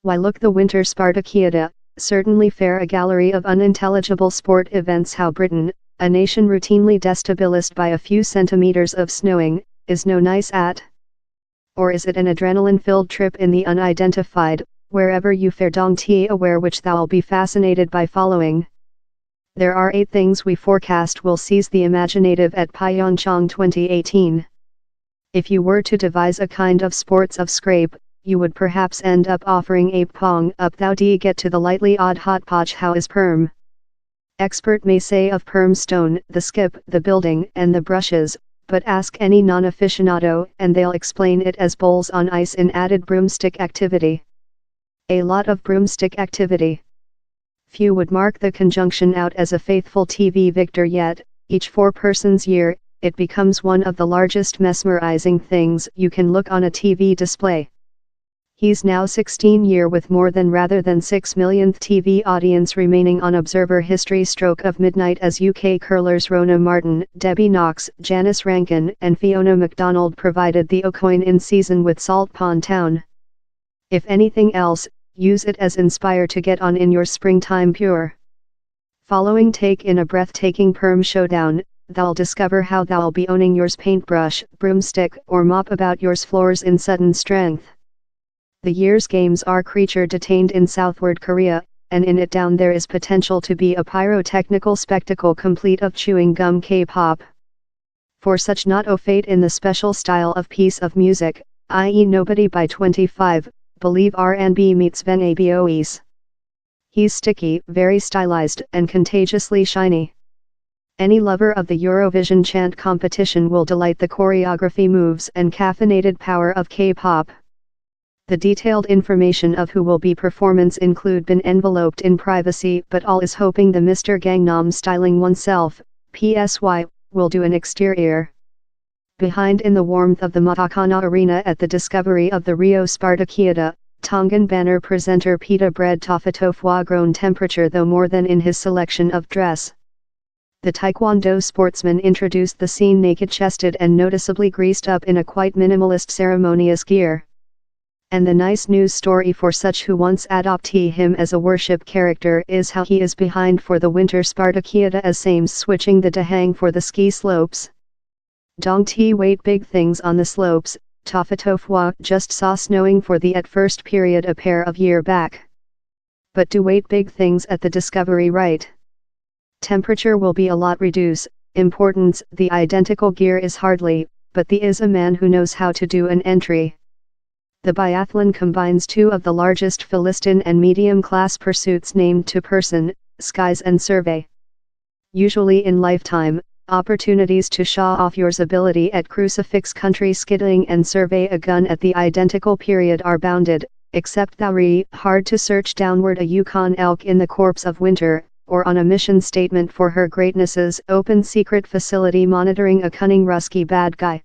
Why look the winter Spartakiada, certainly fair a gallery of unintelligible sport events. How Britain, a nation routinely destabilized by a few centimeters of snowing, is no nice at? Or is it an adrenaline-filled trip in the unidentified, wherever you fare? Dong Ti aware which thou'll be fascinated by following. There are 8 things we forecast will seize the imaginative at Pyeongchang 2018. If you were to devise a kind of sports of scrape, you would perhaps end up offering ape pong up thou d get to the lightly odd hodgepodge. How is perm? Expert may say of perm stone, the skip, the building and the brushes, but ask any non-aficionado and they'll explain it as bowls on ice in added broomstick activity. A lot of broomstick activity. Few would mark the conjunction out as a faithful TV victor, yet, each 4 persons year, it becomes one of the largest mesmerizing things you can look on a TV display. He's now 16 year with more than rather than 6 millionth TV audience remaining on observer history. Stroke of midnight as UK curlers Rona Martin, Debbie Knox, Janice Rankin and Fiona MacDonald provided the O'Coin in season with Salt Pond Town. If anything else, use it as inspire to get on in your springtime pure. Following take in a breathtaking perm showdown, thou'll discover how thou'll be owning yours paintbrush, broomstick or mop about yours floors in sudden strength. The year's games are creature detained in southward Korea, and in it down there is potential to be a pyrotechnical spectacle complete of chewing gum K-pop. For such not o fate in the special style of piece of music, i.e. Nobody by 25, believe R&B meets Van Aboes. He's sticky, very stylized and contagiously shiny. Any lover of the Eurovision chant competition will delight the choreography moves and caffeinated power of K-pop. The detailed information of who will be performance include been enveloped in privacy, but all is hoping the Mr. Gangnam styling oneself, PSY, will do an exterior. Behind in the warmth of the Matakana Arena at the discovery of the Rio Spartakiada, Tongan banner presenter Pita Bread Tafatofoa grown temperature though more than in his selection of dress. The Taekwondo sportsman introduced the scene naked-chested and noticeably greased up in a quite minimalist ceremonious gear. And the nice news story for such who once adoptee him as a worship character is how he is behind for the winter Spartakiada as same's switching the dahang for the ski slopes. Dong Ti wait big things on the slopes. Tafatofoa just saw snowing for the at first period a pair of year back. But do wait big things at the discovery right. Temperature will be a lot reduce, importance the identical gear is hardly, but the is a man who knows how to do an entry. The biathlon combines 2 of the largest Philistine and medium class pursuits named to person, skies and survey. Usually in lifetime, opportunities to show off yours ability at crucifix country skidding and survey a gun at the identical period are bounded, except thou hard to search downward a Yukon elk in the corpse of winter, or on a mission statement for her greatness's open secret facility monitoring a cunning Rusky bad guy.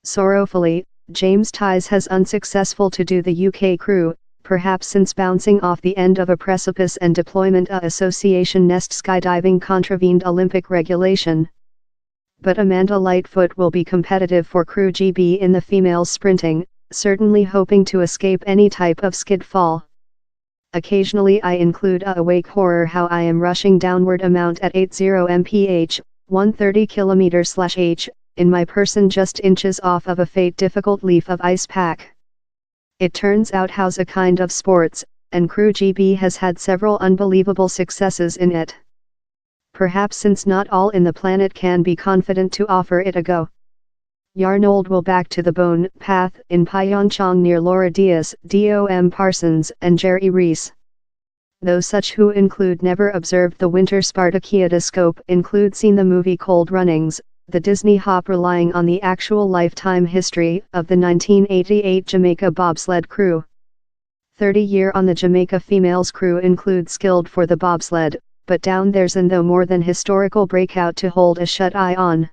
Sorrowfully, James Ties has unsuccessful to do the UK crew, perhaps since bouncing off the end of a precipice and deployment association nest skydiving contravened Olympic regulation. But Amanda Lightfoot will be competitive for Crew GB in the females sprinting, certainly hoping to escape any type of skid fall. Occasionally I include a awake horror how I am rushing downward amount at 80 mph, 130 km/h, in my person just inches off of a fate difficult leaf of ice pack. It turns out how's a kind of sports, and Crew GB has had several unbelievable successes in it. Perhaps since not all in the planet can be confident to offer it a go. Yarnold will back to the bone path in Pyeongchang near Laura Diaz, Dom Parsons and Jerry Reese. Though such who include never observed the winter Spartakiada scope include seen the movie Cold Runnings, the Disney hop relying on the actual lifetime history of the 1988 Jamaica bobsled crew. 30-year on the Jamaica females crew include skilled for the bobsled, but down there's an though more than historical breakout to hold a shut eye on.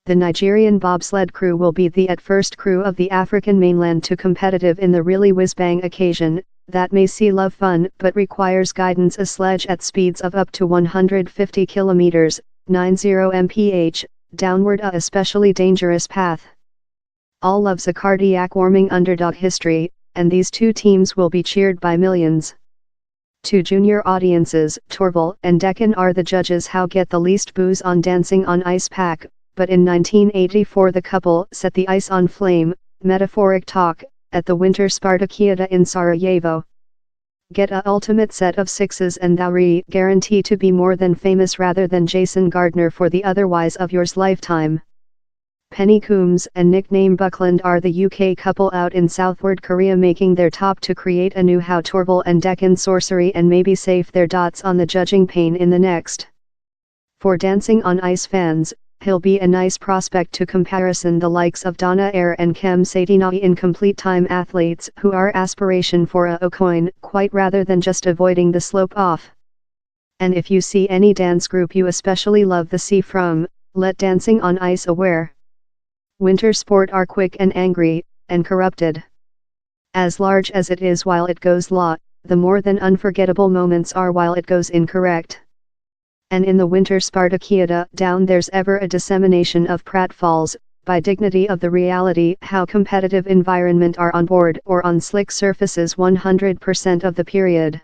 The Nigerian bobsled crew will be the at first crew of the African mainland to competitive in the really whiz-bang occasion, that may see love fun but requires guidance a sledge at speeds of up to 150 km, 90 mph, downward a especially dangerous path. All loves a cardiac warming underdog history, and these two teams will be cheered by millions. Two junior audiences, Youll and Deccan, are the judges how get the least boos on Dancing on Ice pack, but in 1984 the couple set the ice on flame, metaphoric talk, at the Winter Spartakiada in Sarajevo. Get a ultimate set of sixes and thou guarantee to be more than famous rather than Jason Gardner for the otherwise of yours lifetime. Penny Coombs and nickname Buckland are the UK couple out in southward Korea making their top to create a new how Youll and Deccan sorcery and maybe save their dots on the judging pane in the next. For Dancing on Ice fans, he'll be a nice prospect to comparison the likes of Donna Eyre and Kem Satinai in complete time athletes who are aspiration for a coin quite rather than just avoiding the slope off. And if you see any dance group you especially love the see from, let Dancing on Ice aware. Winter sport are quick and angry, and corrupted. As large as it is while it goes law, the more than unforgettable moments are while it goes incorrect. And in the Winter Spartakiada down there's ever a dissemination of pratfalls, by dignity of the reality how competitive environment are on board or on slick surfaces 100% of the period.